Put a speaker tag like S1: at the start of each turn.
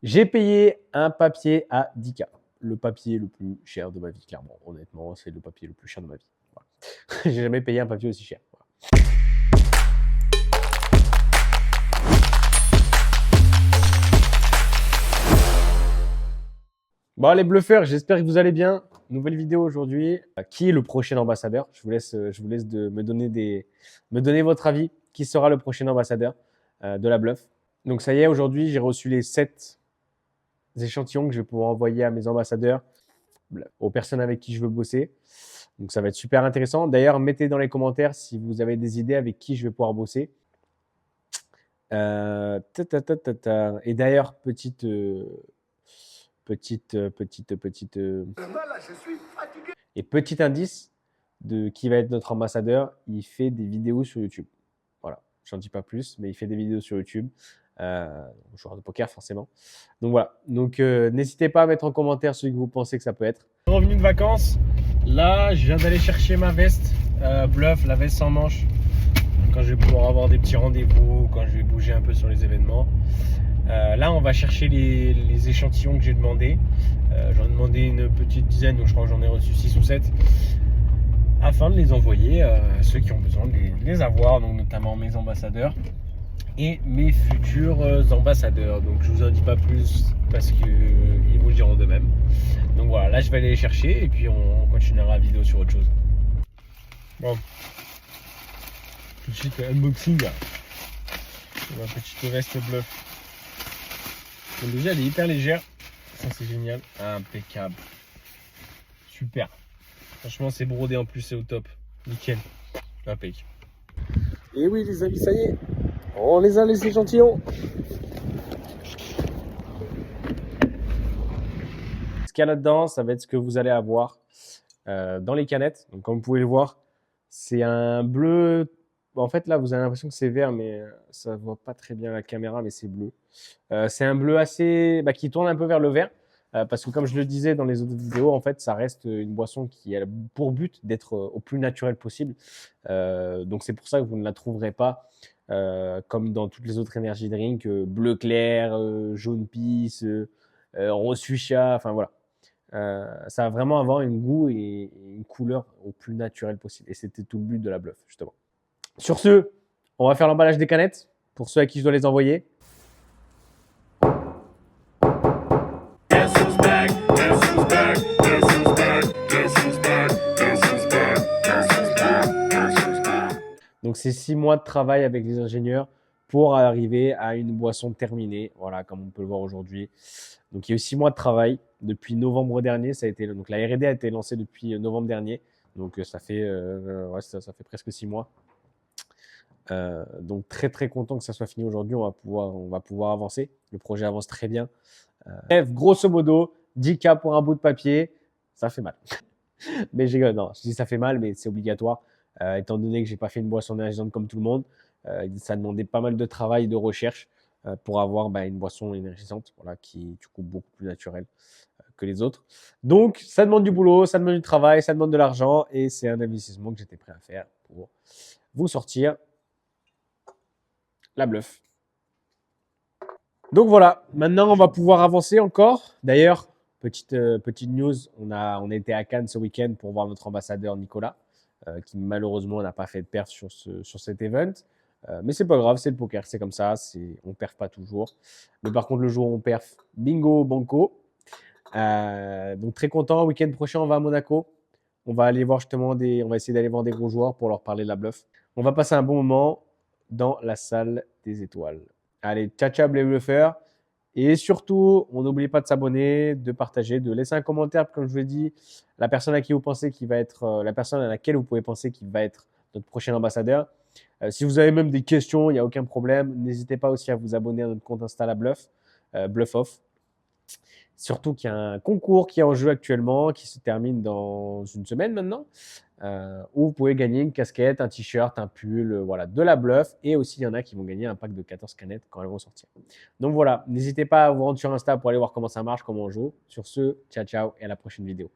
S1: J'ai payé un papier à 10K. Le papier le plus cher de ma vie, clairement. Honnêtement, c'est le papier le plus cher de ma vie. Voilà. J'ai jamais payé un papier aussi cher. Voilà. Bon, les bluffeurs, j'espère que vous allez bien. Nouvelle vidéo aujourd'hui. Qui est le prochain ambassadeur? Je vous laisse me donner votre avis. Qui sera le prochain ambassadeur de la bluff? Donc ça y est, aujourd'hui, j'ai reçu les 7 échantillons que je vais pouvoir envoyer à mes ambassadeurs, aux personnes avec qui je veux bosser. Donc ça va être super intéressant. D'ailleurs, mettez dans les commentaires si vous avez des idées avec qui je vais pouvoir bosser. Et d'ailleurs, petit indice de qui va être notre ambassadeur, il fait des vidéos sur YouTube. Voilà, j'en dis pas plus, mais il fait des vidéos sur YouTube. Joueur de poker forcément. Donc voilà, donc n'hésitez pas à mettre en commentaire celui que vous pensez que ça peut être. Revenu de vacances, là je viens d'aller chercher ma veste bluff, la veste sans manche, quand je vais pouvoir avoir des petits rendez-vous, quand je vais bouger un peu sur les événements. Là on va chercher les échantillons que j'ai demandé. J'en ai demandé une petite dizaine, donc je crois que j'en ai reçu 6 ou 7, afin de les envoyer à ceux qui ont besoin de les avoir, donc notamment mes ambassadeurs et mes futurs ambassadeurs. Donc je vous en dis pas plus parce qu'ils vous le diront d'eux-mêmes. Donc voilà, là je vais aller les chercher et puis on continuera la vidéo sur autre chose. Bon, tout de suite unboxing. Ma petite veste bluff. Donc déjà elle est hyper légère, ça c'est génial, impeccable, super. Franchement c'est brodé en plus, c'est au top, nickel, impeccable. Et oui les amis, ça y est, on les a les échantillons. Ce qu'il y a là-dedans, ça va être ce que vous allez avoir dans les canettes. Donc, comme vous pouvez le voir, c'est un bleu. En fait, là, vous avez l'impression que c'est vert, mais ça ne voit pas très bien à la caméra, mais c'est bleu. C'est un bleu assez, qui tourne un peu vers le vert. Parce que comme je le disais dans les autres vidéos, en fait, ça reste une boisson qui a pour but d'être au plus naturel possible. Donc c'est pour ça que vous ne la trouverez pas comme dans toutes les autres energy drinks, bleu clair, jaune pisse, rose fuchsia, enfin voilà. Ça va vraiment avoir un goût et une couleur au plus naturel possible. Et c'était tout le but de la bluff, justement. Sur ce, on va faire l'emballage des canettes pour ceux à qui je dois les envoyer. Donc c'est 6 mois de travail avec les ingénieurs pour arriver à une boisson terminée, voilà, comme on peut le voir aujourd'hui. Donc il y a eu 6 mois de travail depuis novembre dernier. Donc la R&D a été lancée depuis novembre dernier, donc ça fait presque 6 mois. Donc très très content que ça soit fini aujourd'hui. On va pouvoir avancer. Le projet avance très bien. Bref, grosso modo, 10K pour un bout de papier, ça fait mal. Mais non, je dis ça fait mal, mais c'est obligatoire. Étant donné que j'ai pas fait une boisson énergisante comme tout le monde, ça demandait pas mal de travail et de recherche pour avoir une boisson énergisante, voilà, qui est du coup beaucoup plus naturelle que les autres. Donc, ça demande du boulot, ça demande du travail, ça demande de l'argent, et c'est un investissement que j'étais prêt à faire pour vous sortir la bluff. Donc voilà, maintenant on va pouvoir avancer encore. D'ailleurs, petite news, on était à Cannes ce week-end pour voir notre ambassadeur Nicolas, qui malheureusement n'a pas fait de perf sur cet event. Mais c'est pas grave, c'est le poker, c'est comme ça, on perf pas toujours. Mais par contre, le jour où on perf, bingo, banco. Donc très content, week-end prochain, on va à Monaco. On va aller voir justement on va essayer d'aller voir des gros joueurs pour leur parler de la bluff. On va passer un bon moment dans la salle des étoiles. Allez, ciao ciao les bluffeurs. Et surtout, on n'oublie pas de s'abonner, de partager, de laisser un commentaire, comme je vous l'ai dit, la personne à qui vous pensez qui va être, la personne à laquelle vous pouvez penser qu'il va être notre prochain ambassadeur. Si vous avez même des questions, il n'y a aucun problème. N'hésitez pas aussi à vous abonner à notre compte Insta La Bluff, Bluff Off. Surtout qu'il y a un concours qui est en jeu actuellement, qui se termine dans une semaine maintenant, où vous pouvez gagner une casquette, un t-shirt, un pull, voilà, de la bluff. Et aussi, il y en a qui vont gagner un pack de 14 canettes quand elles vont sortir. Donc voilà, n'hésitez pas à vous rendre sur Insta pour aller voir comment ça marche, comment on joue. Sur ce, ciao ciao et à la prochaine vidéo.